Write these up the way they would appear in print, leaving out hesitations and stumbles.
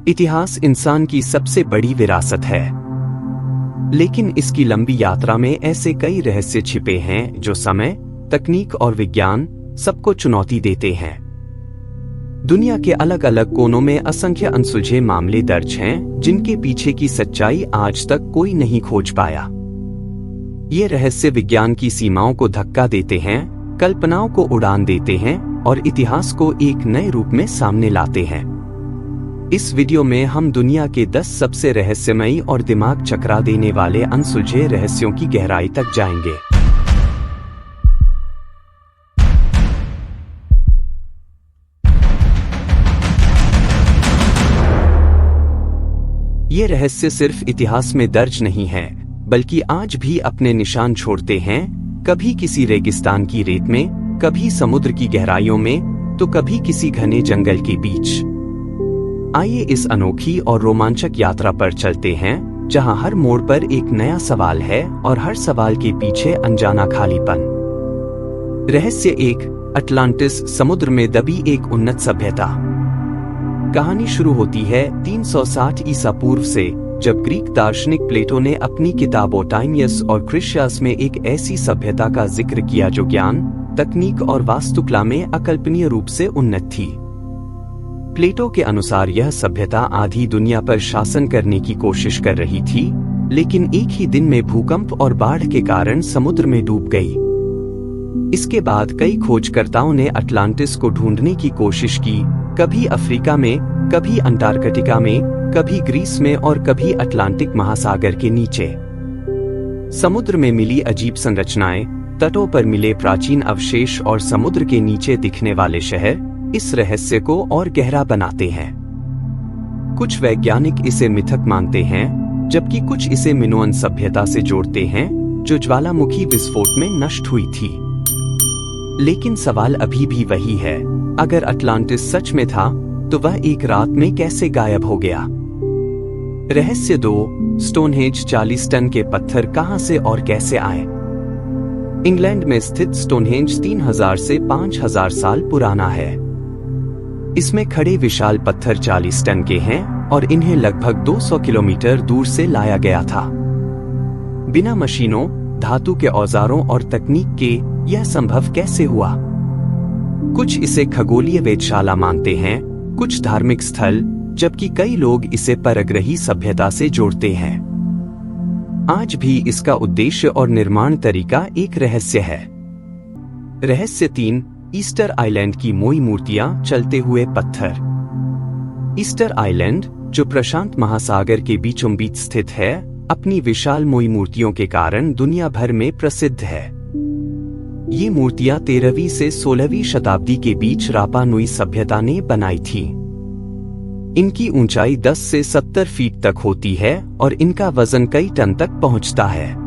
इतिहास इंसान की सबसे बड़ी विरासत है, लेकिन इसकी लंबी यात्रा में ऐसे कई रहस्य छिपे हैं जो समय, तकनीक और विज्ञान सबको चुनौती देते हैं। दुनिया के अलग अलग कोनों में असंख्य अनसुलझे मामले दर्ज हैं, जिनके पीछे की सच्चाई आज तक कोई नहीं खोज पाया। ये रहस्य विज्ञान की सीमाओं को धक्का देते हैं, कल्पनाओं को उड़ान देते हैं और इतिहास को एक नए रूप में सामने लाते हैं। इस वीडियो में हम दुनिया के 10 सबसे रहस्यमयी और दिमाग चकरा देने वाले अनसुलझे रहस्यों की गहराई तक जाएंगे। ये रहस्य सिर्फ इतिहास में दर्ज नहीं है, बल्कि आज भी अपने निशान छोड़ते हैं, कभी किसी रेगिस्तान की रेत में, कभी समुद्र की गहराइयों में, तो कभी किसी घने जंगल के बीच। आइए इस अनोखी और रोमांचक यात्रा पर चलते हैं, जहां हर मोड़ पर एक नया सवाल है और हर सवाल के पीछे अनजाना खालीपन। रहस्य 1, अटलांटिस समुद्र में दबी एक उन्नत सभ्यता। कहानी शुरू होती है 360 ईसा पूर्व से, जब ग्रीक दार्शनिक प्लेटो ने अपनी किताबों टाइमियस और क्रिशियस में एक ऐसी सभ्यता का जिक्र किया जो ज्ञान, तकनीक और वास्तुकला में अकल्पनीय रूप से उन्नत थी। प्लेटो के अनुसार यह सभ्यता आधी दुनिया पर शासन करने की कोशिश कर रही थी, लेकिन एक ही दिन में भूकंप और बाढ़ के कारण समुद्र में डूब गई। इसके बाद कई खोजकर्ताओं ने अटलांटिस को ढूंढने की कोशिश की, कभी अफ्रीका में, कभी अंटार्कटिका में, कभी ग्रीस में और कभी अटलांटिक महासागर के नीचे। समुद्र में मिली अजीब संरचनाएं, तटों पर मिले प्राचीन अवशेष और समुद्र के नीचे दिखने वाले शहर इस रहस्य को और गहरा बनाते हैं। कुछ वैज्ञानिक इसे मिथक मानते हैं, जबकि कुछ इसे मिनोअन सभ्यता से जोड़ते हैं, जो ज्वालामुखी विस्फोट में नष्ट हुई थी। लेकिन सवाल अभी भी वही है, अगर अटलांटिस सच में था, तो वह एक रात में कैसे गायब हो गया? रहस्य 2, स्टोनहेंज 40 टन के पत्थर कहां से और कैसे आए? इंग्लैंड में स्थित स्टोनहेंज 3000 से 5000 साल पुराना है। इसमें खड़े विशाल पत्थर 40 टन के हैं और इन्हें लगभग 200 किलोमीटर दूर से लाया गया था। बिना मशीनों, धातु के औजारों और तकनीक के यह संभव कैसे हुआ? कुछ इसे खगोलीय वेधशाला मानते हैं, कुछ धार्मिक स्थल, जबकि कई लोग इसे परग्रही सभ्यता से जोड़ते हैं। आज भी इसका उद्देश्य और निर्माण तरीका एक रहस्य है। रहस्य 3, ईस्टर आइलैंड की मोई मूर्तियां, चलते हुए पत्थर। ईस्टर आइलैंड, जो प्रशांत महासागर के बीचों बीच स्थित है, अपनी विशाल मोई मूर्तियों के कारण दुनिया भर में प्रसिद्ध है। ये मूर्तियां 13वीं से 16वीं शताब्दी के बीच रापा नुई सभ्यता ने बनाई थी। इनकी ऊंचाई 10 से 70 फीट तक होती है और इनका वजन कई टन तक पहुंचता है।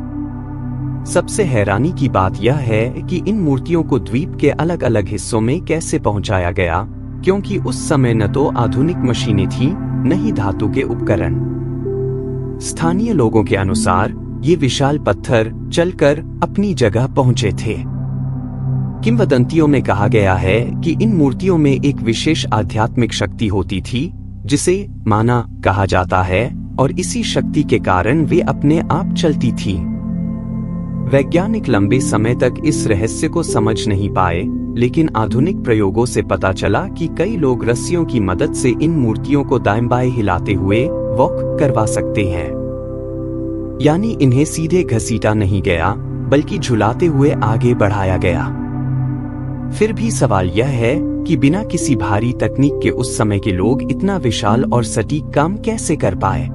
सबसे हैरानी की बात यह है कि इन मूर्तियों को द्वीप के अलग अलग हिस्सों में कैसे पहुंचाया गया, क्योंकि उस समय न तो आधुनिक मशीनें थीं, न ही धातु के उपकरण। स्थानीय लोगों के अनुसार ये विशाल पत्थर चलकर अपनी जगह पहुंचे थे। किंवदंतियों में कहा गया है कि इन मूर्तियों में एक विशेष आध्यात्मिक शक्ति होती थी, जिसे माना कहा जाता है, और इसी शक्ति के कारण वे अपने आप चलती थीं। वैज्ञानिक लंबे समय तक इस रहस्य को समझ नहीं पाए, लेकिन आधुनिक प्रयोगों से पता चला कि कई लोग रस्सियों की मदद से इन मूर्तियों को दाएं बाएं हिलाते हुए वॉक करवा सकते हैं। यानी इन्हें सीधे घसीटा नहीं गया, बल्कि झुलाते हुए आगे बढ़ाया गया। फिर भी सवाल यह है कि बिना किसी भारी तकनीक के उस समय के लोग इतना विशाल और सटीक काम कैसे कर पाए?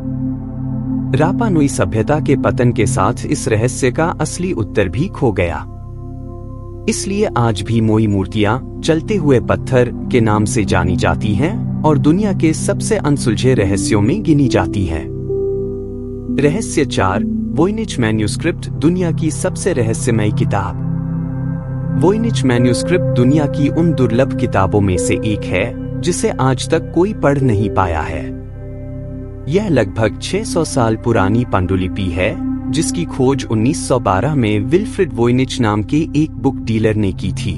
रापा नुई सभ्यता के पतन के साथ इस रहस्य का असली उत्तर भी खो गया। इसलिए आज भी मोई मूर्तियां चलते हुए पत्थर के नाम से जानी जाती हैं और दुनिया के सबसे अनसुलझे रहस्यों में गिनी जाती हैं। रहस्य 4, वोइनिच मैन्युस्क्रिप्ट, दुनिया की सबसे रहस्यमयी किताब। वोइनिच मैन्युस्क्रिप्ट दुनिया की उन दुर्लभ किताबों में से एक है, जिसे आज तक कोई पढ़ नहीं पाया है। यह लगभग 600 साल पुरानी पांडुलिपि है, जिसकी खोज 1912 में विल्फ्रेड वोइनिच नाम के एक बुक डीलर ने की थी।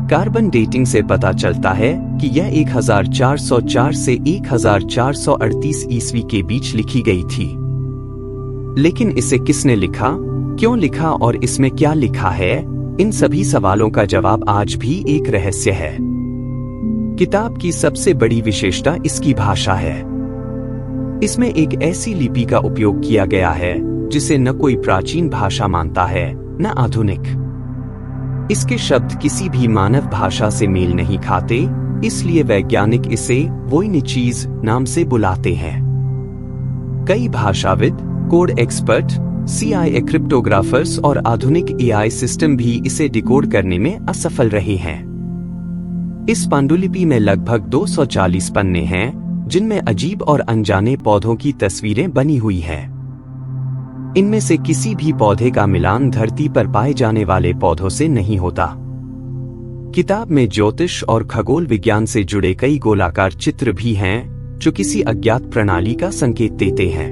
कार्बन डेटिंग से पता चलता है कि यह 1404 से 1438 ईस्वी के बीच लिखी गई थी। लेकिन इसे किसने लिखा, क्यों लिखा और इसमें क्या लिखा है, इन सभी सवालों का जवाब आज भी एक रहस्य है। किताब की सबसे बड़ी विशेषता इसकी भाषा है। इसमें एक ऐसी लिपि का उपयोग किया गया है जिसे न कोई प्राचीन भाषा मानता है न आधुनिक। इसके शब्द किसी भी मानव भाषा से मेल नहीं खाते, इसलिए वैज्ञानिक इसे वोइनिचीज नाम से बुलाते हैं। कई भाषाविद, कोड एक्सपर्ट, CIA क्रिप्टोग्राफर्स और आधुनिक AI सिस्टम भी इसे डिकोड करने में असफल रहे हैं। इस पांडुलिपि में लगभग 240 पन्ने हैं, जिनमें अजीब और अनजाने पौधों की तस्वीरें बनी हुई हैं। इनमें से किसी भी पौधे का मिलान धरती पर पाए जाने वाले पौधों से नहीं होता। किताब में ज्योतिष और खगोल विज्ञान से जुड़े कई गोलाकार चित्र भी हैं, जो किसी अज्ञात प्रणाली का संकेत देते हैं।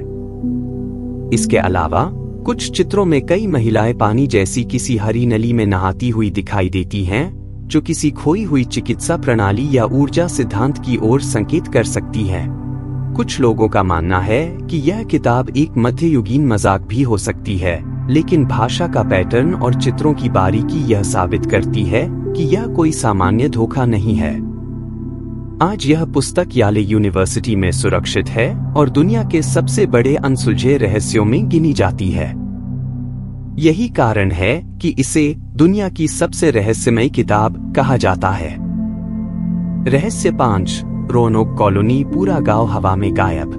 इसके अलावा कुछ चित्रों में कई महिलाएं पानी जैसी किसी हरी नली में नहाती हुई दिखाई देती हैं, जो किसी खोई हुई चिकित्सा प्रणाली या ऊर्जा सिद्धांत की ओर संकेत कर सकती है। कुछ लोगों का मानना है कि यह किताब एक मध्ययुगीन मजाक भी हो सकती है, लेकिन भाषा का पैटर्न और चित्रों की बारीकी यह साबित करती है कि यह कोई सामान्य धोखा नहीं है। आज यह पुस्तक याले यूनिवर्सिटी में सुरक्षित है और दुनिया के सबसे बड़े अनसुलझे रहस्यों में गिनी जाती है। यही कारण है कि इसे दुनिया की सबसे रहस्यमयी किताब कहा जाता है। रहस्य 5, रोanoke कॉलोनी, पूरा गांव हवा में गायब।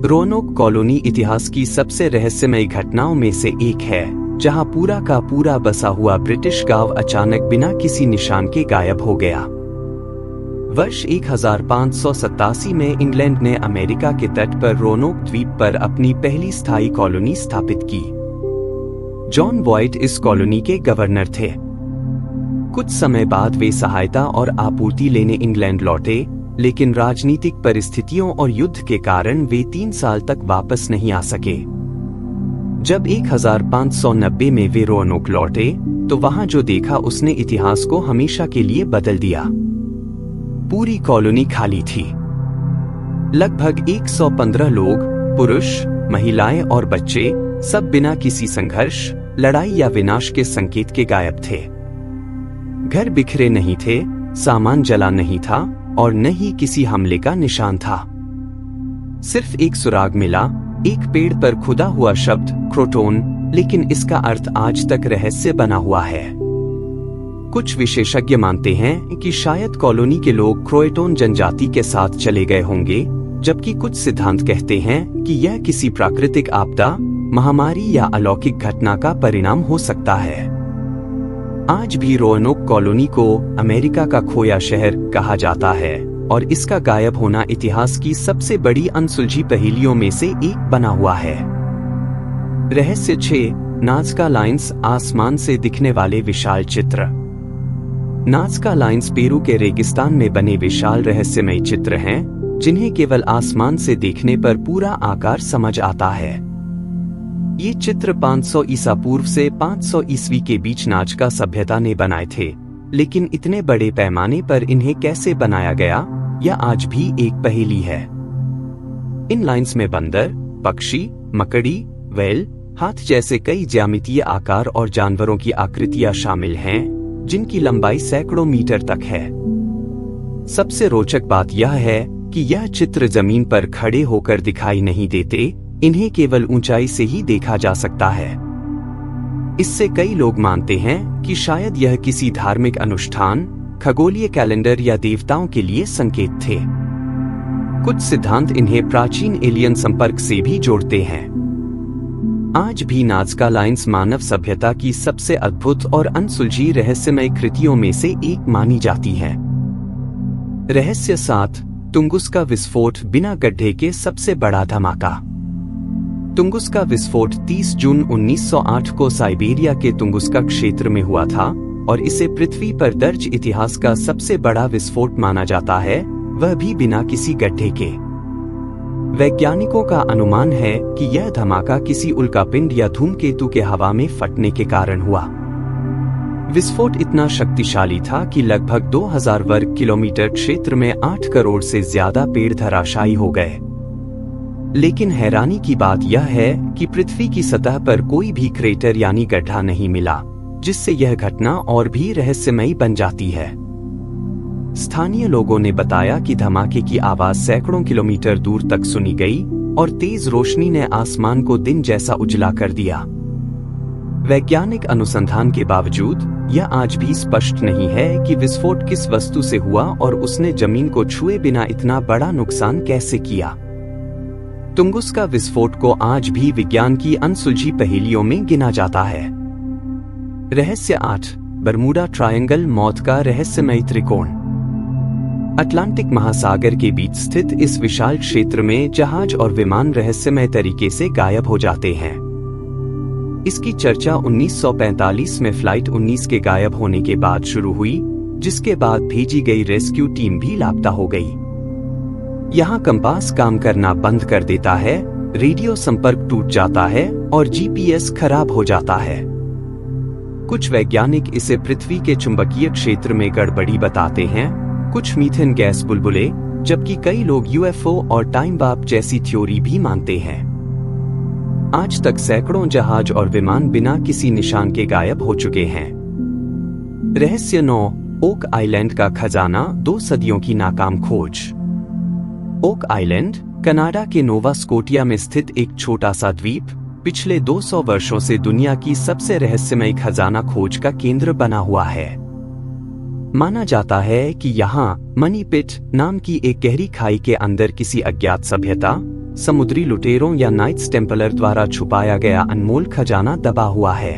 रोanoke कॉलोनी इतिहास की सबसे रहस्यमयी घटनाओं में से एक है, जहां पूरा का पूरा बसा हुआ ब्रिटिश गांव अचानक बिना किसी निशान के गायब हो गया। वर्ष 1587 में इंग्लैंड ने अमेरिका के तट पर रोanoke द्वीप पर अपनी पहली स्थायी कॉलोनी स्थापित की। जॉन बॉयड इस कॉलोनी के गवर्नर थे। कुछ समय बाद वे सहायता और आपूर्ति लेने इंग्लैंड लौटे, लेकिन राजनीतिक परिस्थितियों और युद्ध के कारण वे 3 साल तक वापस नहीं आ सके। जब 1590 में वे रोanoke लौटे, तो वहां जो देखा उसने इतिहास को हमेशा के लिए बदल दिया। पूरी कॉलोनी खाली थी। लगभग 115 लोग, पुरुष, महिलाएं और बच्चे, सब बिना किसी संघर्ष, लड़ाई या विनाश के संकेत के गायब थे। घर बिखरे नहीं थे, सामान जला नहीं था और न ही किसी हमले का निशान था। सिर्फ एक सुराग मिला, एक पेड़ पर खुदा हुआ शब्द क्रोटोन, लेकिन इसका अर्थ आज तक रहस्य बना हुआ है। कुछ विशेषज्ञ मानते हैं कि शायद कॉलोनी के लोग क्रोएटोन जनजाति के साथ चले गए होंगे, जबकि कुछ सिद्धांत कहते हैं कि यह किसी प्राकृतिक आपदा, महामारी या अलौकिक घटना का परिणाम हो सकता है। आज भी रोanoke कॉलोनी को अमेरिका का खोया शहर कहा जाता है और इसका गायब होना इतिहास की सबसे बड़ी अनसुलझी पहेलियों में से एक बना हुआ है। रहस्य 6, नाज़का लाइन्स, आसमान से दिखने वाले विशाल चित्र। नाज़का लाइन्स पेरू के रेगिस्तान में बने विशाल रहस्यमय चित्र हैं, जिन्हें केवल आसमान से देखने पर पूरा आकार समझ आता है। ये चित्र 500 ईसा पूर्व से 500 ईस्वी के बीच नाज़का सभ्यता ने बनाए थे, लेकिन इतने बड़े पैमाने पर इन्हें कैसे बनाया गया, यह आज भी एक पहेली है। इन लाइन्स में बंदर, पक्षी, मकड़ी, व्हेल, हाथ जैसे कई ज्यामितीय आकार और जानवरों की आकृतियां शामिल हैं, जिनकी लंबाई सैकड़ों मीटर तक है। सबसे रोचक बात यह है कि यह चित्र जमीन पर खड़े होकर दिखाई नहीं देते, इन्हें केवल ऊंचाई से ही देखा जा सकता है। इससे कई लोग मानते हैं कि शायद यह किसी धार्मिक अनुष्ठान, खगोलीय कैलेंडर या देवताओं के लिए संकेत थे। कुछ सिद्धांत इन्हें प्राचीन एलियन संपर्क से भी जोड़ते हैं। आज भी नाज़का लाइन्स मानव सभ्यता की सबसे अद्भुत और अनसुलझी रहस्यमय कृतियों में से एक मानी जाती है। रहस्य 7, तुंगुस्का विस्फोट, बिना गड्ढे के सबसे बड़ा धमाका। तुंगुस्का विस्फोट 30 जून 1908 को साइबेरिया के तुंगुस्का क्षेत्र में हुआ था और इसे पृथ्वी पर दर्ज इतिहास का सबसे बड़ा विस्फोट माना जाता है, वह भी बिना किसी गड्ढे के। वैज्ञानिकों का अनुमान है कि यह धमाका किसी उल्कापिंड या धूमकेतु के हवा में फटने के कारण हुआ। विस्फोट इतना शक्तिशाली था कि लगभग 2000 वर्ग किलोमीटर क्षेत्र में 8 करोड़ से ज्यादा पेड़ धराशायी हो गए। लेकिन हैरानी की बात यह है कि पृथ्वी की सतह पर कोई भी क्रेटर यानी गड्ढा नहीं मिला, जिससे यह घटना और भी रहस्यमयी बन जाती है। स्थानीय लोगों ने बताया कि धमाके की आवाज सैकड़ों किलोमीटर दूर तक सुनी गई और तेज रोशनी ने आसमान को दिन जैसा उजला कर दिया। वैज्ञानिक अनुसंधान के बावजूद यह आज भी स्पष्ट नहीं है कि विस्फोट किस वस्तु से हुआ और उसने जमीन को छुए बिना इतना बड़ा नुकसान कैसे किया। तुंगुस्का विस्फोट को आज भी विज्ञान की अनसुलझी पहेलियों में गिना जाता है। रहस्य 8, बरमूडा ट्रायंगल, मौत का रहस्यमयी त्रिकोण। अटलांटिक महासागर के बीच स्थित इस विशाल क्षेत्र में जहाज और विमान रहस्यमय तरीके से गायब हो जाते हैं। इसकी चर्चा 1945 में फ्लाइट 19 के गायब होने के बाद शुरू हुई, जिसके बाद भेजी गई रेस्क्यू टीम भी लापता हो गई। यहाँ कंपास काम करना बंद कर देता है, रेडियो संपर्क टूट जाता है और जीपीएस खराब हो जाता है। कुछ वैज्ञानिक इसे पृथ्वी के चुंबकीय क्षेत्र में गड़बड़ी बताते हैं, कुछ मीथेन गैस बुलबुले, जबकि कई लोग यूएफओ और टाइम बॉम्ब जैसी थ्योरी भी मानते हैं। आज तक सैकड़ों जहाज और विमान बिना किसी निशान के गायब हो चुके हैं। रहस्य 9, ओक आइलैंड का खजाना, 2 सदियों की नाकाम खोज। ओक आइलैंड कनाडा के नोवा स्कोटिया में स्थित एक छोटा सा द्वीप पिछले 200 वर्षों से दुनिया की सबसे रहस्यमयी खजाना खोज का केंद्र बना हुआ है। माना जाता है कि यहाँ मनी पिट नाम की एक गहरी खाई के अंदर किसी अज्ञात सभ्यता, समुद्री लुटेरों या नाइट्स टेम्पलर द्वारा छुपाया गया अनमोल खजाना दबा हुआ है।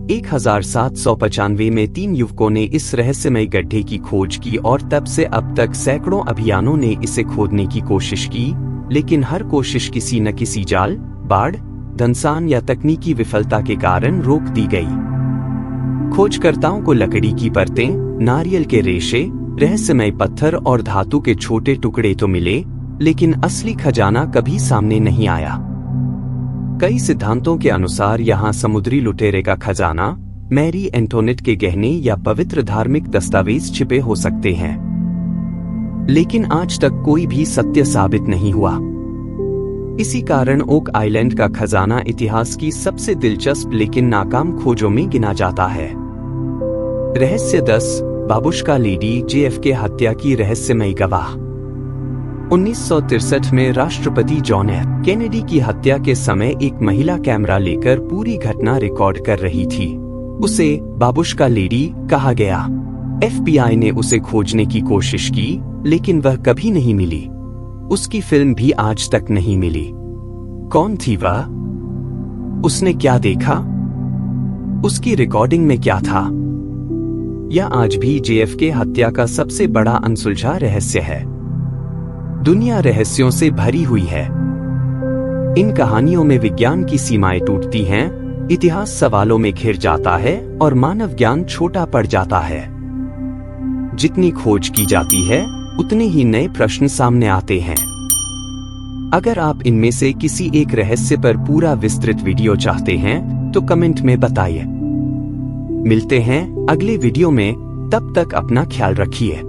1795 में 3 युवकों ने इस रहस्यमयी गड्ढे की खोज की और तब से अब तक सैकड़ों अभियानों ने इसे खोदने की कोशिश की, लेकिन हर कोशिश किसी न किसी जाल, बाढ़, धनसान या तकनीकी विफलता के कारण रोक दी गई। खोजकर्ताओं को लकड़ी की परतें, नारियल के रेशे, रहस्यमय पत्थर और धातु के छोटे टुकड़े तो मिले, लेकिन असली खजाना कभी सामने नहीं आया। कई सिद्धांतों के अनुसार यहाँ समुद्री लुटेरे का खजाना, मैरी एंटोनेट के गहने या पवित्र धार्मिक दस्तावेज छिपे हो सकते हैं, लेकिन आज तक कोई भी सत्य साबित नहीं हुआ। इसी कारण ओक आइलैंड का खजाना इतिहास की सबसे दिलचस्प लेकिन नाकाम खोजों में गिना जाता है। रहस्य 10, बाबुश्का लेडी, जेएफके हत्या की रहस्यमयी गवाह। 1963 में राष्ट्रपति जॉन एफ कैनेडी की हत्या के समय एक महिला कैमरा लेकर पूरी घटना रिकॉर्ड कर रही थी। उसे बाबुश्का लेडी कहा गया। एफबीआई ने उसे खोजने की कोशिश की, लेकिन वह कभी नहीं मिली। उसकी फिल्म भी आज तक नहीं मिली। कौन थी वह? उसने क्या देखा? उसकी रिकॉर्डिंग में क्या था? यह आज भी जेएफके हत्या का सबसे बड़ा अनसुलझा रहस्य है। दुनिया रहस्यों से भरी हुई है। इन कहानियों में विज्ञान की सीमाएं टूटती हैं, इतिहास सवालों में घिर जाता है और मानव ज्ञान छोटा पड़ जाता है। जितनी खोज की जाती है, उतने ही नए प्रश्न सामने आते हैं। अगर आप इनमें से किसी एक रहस्य पर पूरा विस्तृत वीडियो चाहते हैं, तो कमेंट में बताइए। मिलते हैं अगले वीडियो में, तब तक अपना ख्याल रखिए।